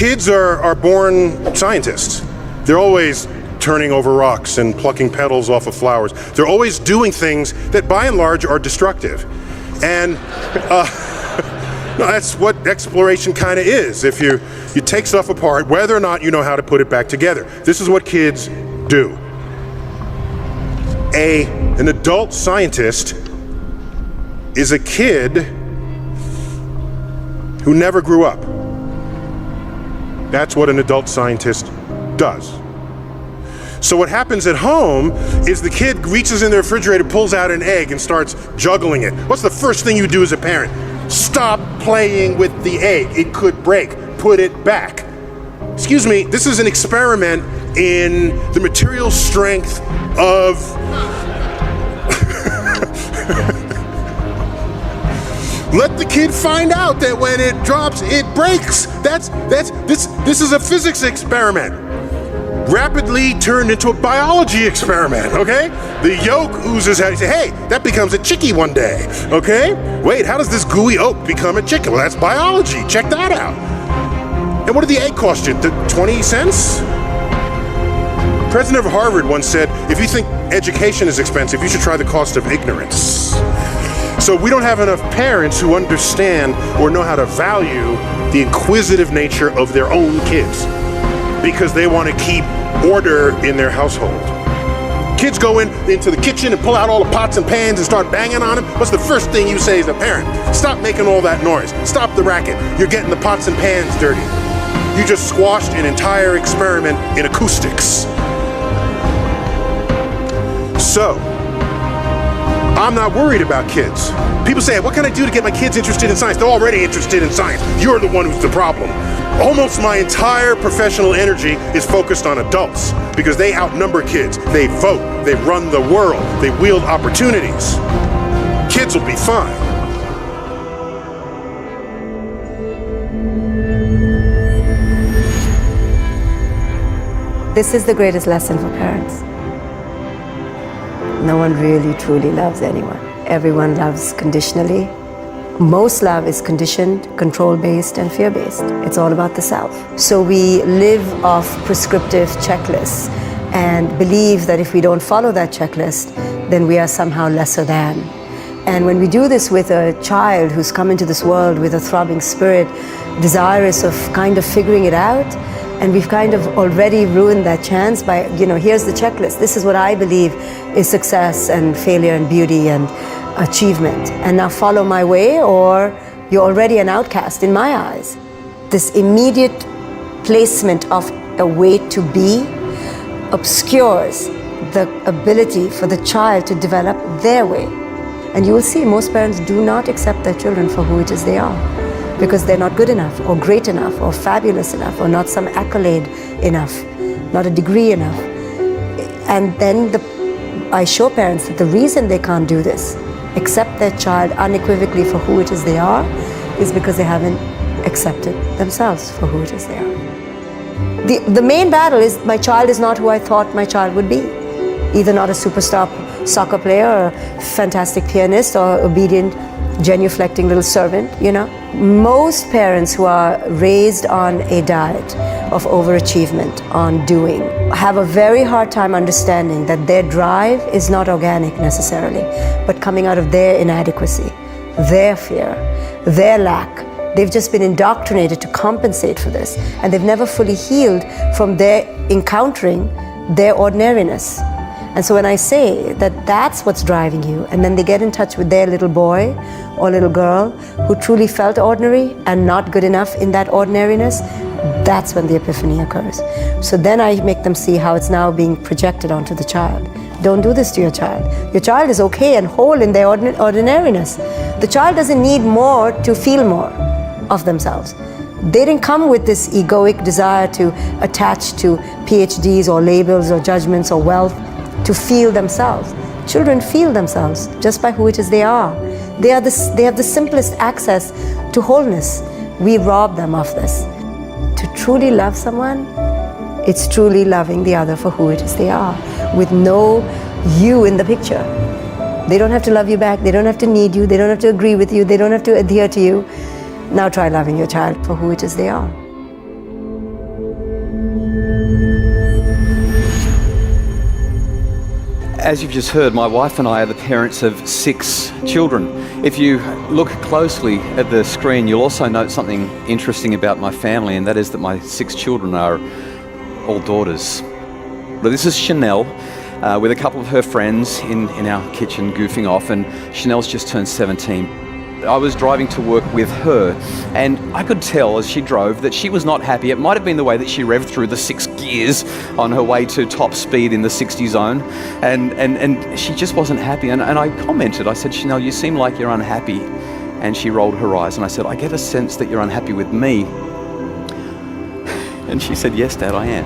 Kids are born scientists. They're always turning over rocks and plucking petals off of flowers. They're always doing things that by and large are destructive. And no, that's what exploration kind of is. If you take stuff apart, whether or not you know how to put it back together. This is what kids do. An adult scientist is a kid who never grew up. That's what an adult scientist does. So what happens at home is the kid reaches in the refrigerator, pulls out an egg and starts juggling it. What's the first thing you do as a parent? Stop playing with the egg. It could break. Put it back. Excuse me, this is an experiment in the material strength of let the kid find out that when it drops, it breaks. This is a physics experiment rapidly turned into a biology experiment, okay? The yolk oozes out. You say, hey, that becomes a chickie one day, okay? Wait, how does this gooey yolk become a chicken? Well, that's biology. Check that out. And what did the egg cost you? 20 cents? President of Harvard once said, if you think education is expensive, you should try the cost of ignorance. So we don't have enough parents who understand or know how to value the inquisitive nature of their own kids because they want to keep order in their household. Kids go into the kitchen and pull out all the pots and pans and start banging on them. What's the first thing you say as a parent? Stop making all that noise. Stop the racket. You're getting the pots and pans dirty. You just squashed an entire experiment in acoustics. So, I'm not worried about kids. People say, what can I do to get my kids interested in science? They're already interested in science. You're the one who's the problem. Almost my entire professional energy is focused on adults because they outnumber kids. They vote, they run the world, they wield opportunities. Kids will be fine. This is the greatest lesson for parents. No one really truly loves anyone. Everyone loves conditionally. Most love is conditioned, control-based, and fear-based. It's all about the self. So we live off prescriptive checklists and believe that if we don't follow that checklist, then we are somehow lesser than. And when we do this with a child who's come into this world with a throbbing spirit, desirous of kind of figuring it out, and we've kind of already ruined that chance by, here's the checklist. This is what I believe is success and failure and beauty and achievement. And now follow my way or you're already an outcast in my eyes. This immediate placement of a way to be obscures the ability for the child to develop their way. And you will see most parents do not accept their children for who it is they are, because they're not good enough or great enough or fabulous enough or not some accolade enough, not a degree enough. And then I show parents that the reason they can't do this, accept their child unequivocally for who it is they are, is because they haven't accepted themselves for who it is they are. The main battle is my child is not who I thought my child would be. Either not a superstar soccer player or a fantastic pianist or obedient, genuflecting little servant, Most parents who are raised on a diet of overachievement, on doing, have a very hard time understanding that their drive is not organic necessarily, but coming out of their inadequacy, their fear, their lack. They've just been indoctrinated to compensate for this, and they've never fully healed from their encountering their ordinariness. And so when I say that that's what's driving you, and then they get in touch with their little boy or little girl who truly felt ordinary and not good enough in that ordinariness, that's when the epiphany occurs. So then I make them see how it's now being projected onto the child. Don't do this to your child. Your child is okay and whole in their ordinariness. The child doesn't need more to feel more of themselves. They didn't come with this egoic desire to attach to PhDs or labels or judgments or wealth to feel themselves. Children feel themselves just by who it is they are. They have the simplest access to wholeness. We rob them of this. To truly love someone, it's truly loving the other for who it is they are, with no you in the picture. They don't have to love you back, they don't have to need you, they don't have to agree with you, they don't have to adhere to you. Now try loving your child for who it is they are. As you've just heard, my wife and I are the parents of 6 children. If you look closely at the screen, you'll also note something interesting about my family, and that is that my 6 children are all daughters. But this is Chanel with a couple of her friends in our kitchen goofing off, and Chanel's just turned 17. I was driving to work with her, and I could tell as she drove that she was not happy. It might have been the way that she revved through the 6 gears on her way to top speed in the 60 zone, and she just wasn't happy. And I commented, I said, Chanel, you seem like you're unhappy. And she rolled her eyes, and I said, I get a sense that you're unhappy with me. And she said, yes, Dad, I am.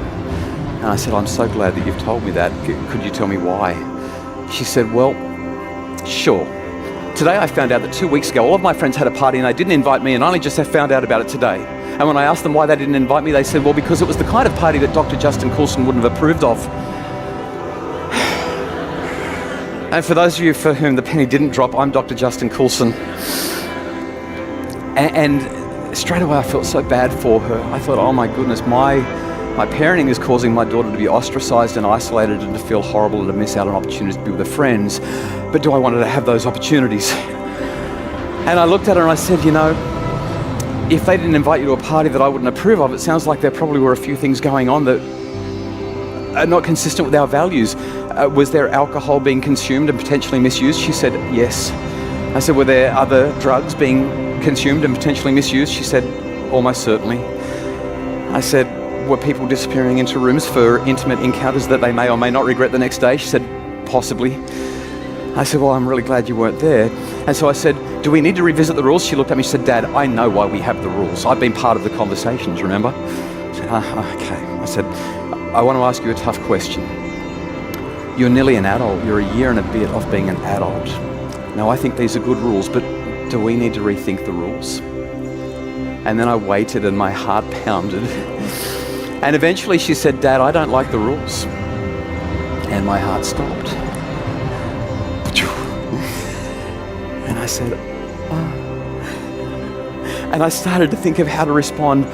And I said, I'm so glad that you've told me that. Could you tell me why? She said, well, sure. Today I found out that 2 weeks ago all of my friends had a party and they didn't invite me, and I only just have found out about it today. And when I asked them why they didn't invite me, they said, well, because it was the kind of party that Dr. Justin Coulson wouldn't have approved of. And for those of you for whom the penny didn't drop, I'm Dr. Justin Coulson. And straight away I felt so bad for her. I thought, oh my goodness, my parenting is causing my daughter to be ostracized and isolated and to feel horrible and to miss out on opportunities to be with her friends. But do I want her to have those opportunities? And I looked at her and I said, you know, if they didn't invite you to a party that I wouldn't approve of, it sounds like there probably were a few things going on that are not consistent with our values. Was there alcohol being consumed and potentially misused? She said, yes. I said, were there other drugs being consumed and potentially misused? She said, almost certainly. I said, were people disappearing into rooms for intimate encounters that they may or may not regret the next day? She said, possibly. I said, well, I'm really glad you weren't there. And so I said, do we need to revisit the rules? She looked at me and said, Dad, I know why we have the rules. I've been part of the conversations, remember? I said, okay. I said, I want to ask you a tough question. You're nearly an adult. You're a year and a bit off being an adult. Now, I think these are good rules, but do we need to rethink the rules? And then I waited and my heart pounded. And eventually she said, Dad, I don't like the rules. And my heart stopped. And I said, oh. And I started to think of how to respond.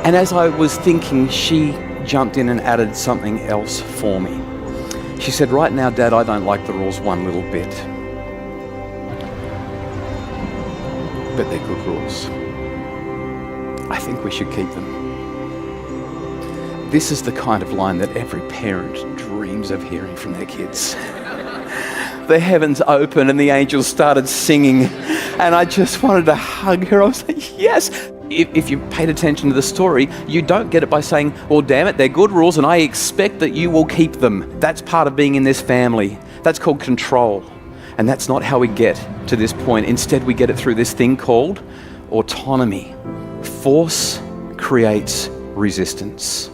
And as I was thinking, she jumped in and added something else for me. She said, right now, Dad, I don't like the rules one little bit. But they're good rules. I think we should keep them. This is the kind of line that every parent dreams of hearing from their kids. The heavens opened and the angels started singing, and I just wanted to hug her. I was like, yes. If you paid attention to the story, you don't get it by saying, well, damn it, they're good rules and I expect that you will keep them. That's part of being in this family. That's called control. And that's not how we get to this point. Instead, we get it through this thing called autonomy. Force creates resistance.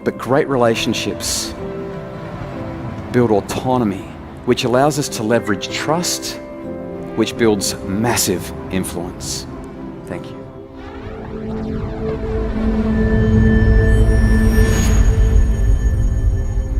But great relationships build autonomy, which allows us to leverage trust, which builds massive influence. Thank you.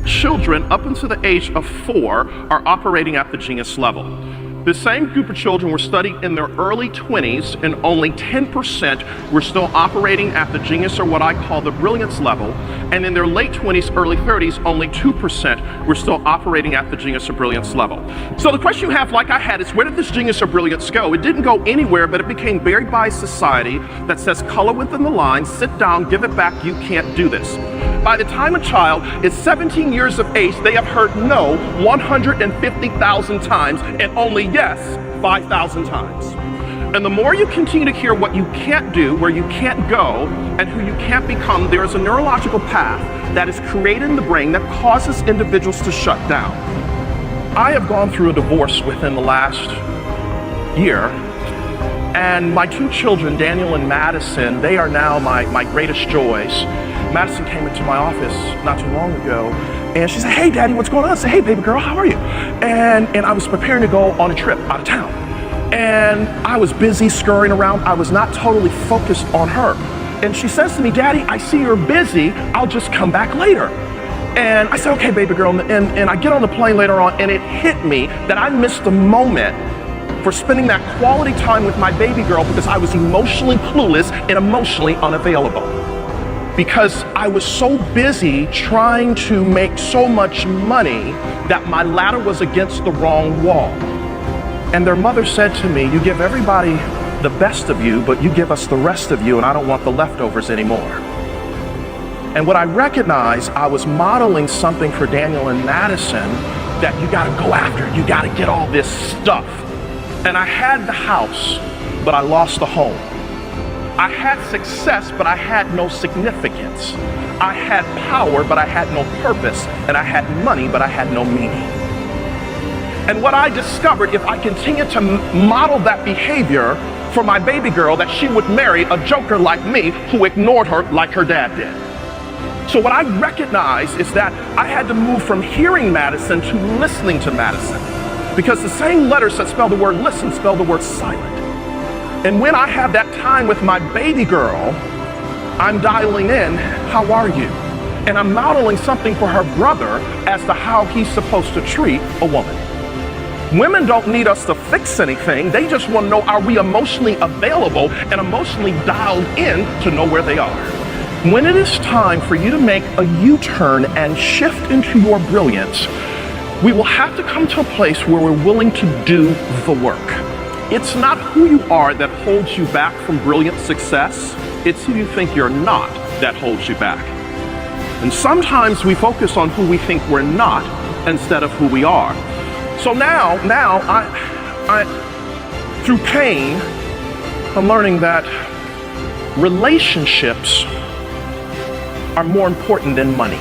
Children up until the age of 4 are operating at the genius level. The same group of children were studied in their early 20s, and only 10% were still operating at the genius, or what I call the brilliance level. And in their late 20s, early 30s, only 2% were still operating at the genius or brilliance level. So the question you have, like I had, is where did this genius or brilliance go? It didn't go anywhere, but it became buried by a society that says color within the line, sit down, give it back, you can't do this. By the time a child is 17 years of age, they have heard no 150,000 times and only yes 5,000 times. And the more you continue to hear what you can't do, where you can't go, and who you can't become, there is a neurological path that is created in the brain that causes individuals to shut down. I have gone through a divorce within the last year, and my 2 children, Daniel and Madison, they are now my greatest joys. Madison came into my office not too long ago, and she said, hey, Daddy, what's going on? I said, hey, baby girl, how are you? And I was preparing to go on a trip out of town. And I was busy scurrying around. I was not totally focused on her. And she says to me, Daddy, I see you're busy. I'll just come back later. And I said, okay, baby girl. And I get on the plane later on, and it hit me that I missed the moment for spending that quality time with my baby girl because I was emotionally clueless and emotionally unavailable. because I was so busy trying to make so much money that my ladder was against the wrong wall. And their mother said to me, "You give everybody the best of you, but you give us the rest of you, and I don't want the leftovers anymore." And what I recognized, I was modeling something for Daniel and Madison, that you gotta go after it, you gotta get all this stuff. And I had the house, but I lost the home. I had success, but I had no significance. I had power, but I had no purpose. And I had money, but I had no meaning. And what I discovered, if I continued to model that behavior for my baby girl, that she would marry a joker like me who ignored her like her dad did. So what I recognized is that I had to move from hearing Madison to listening to Madison, because the same letters that spell the word listen spell the word silent. And when I have that time with my baby girl, I'm dialing in, how are you? And I'm modeling something for her brother as to how he's supposed to treat a woman. Women don't need us to fix anything. They just want to know, are we emotionally available and emotionally dialed in to know where they are? When it is time for you to make a U-turn and shift into your brilliance, we will have to come to a place where we're willing to do the work. It's not who you are that holds you back from brilliant success. It's who you think you're not that holds you back. And sometimes we focus on who we think we're not instead of who we are. So now I through pain, I'm learning that relationships are more important than money.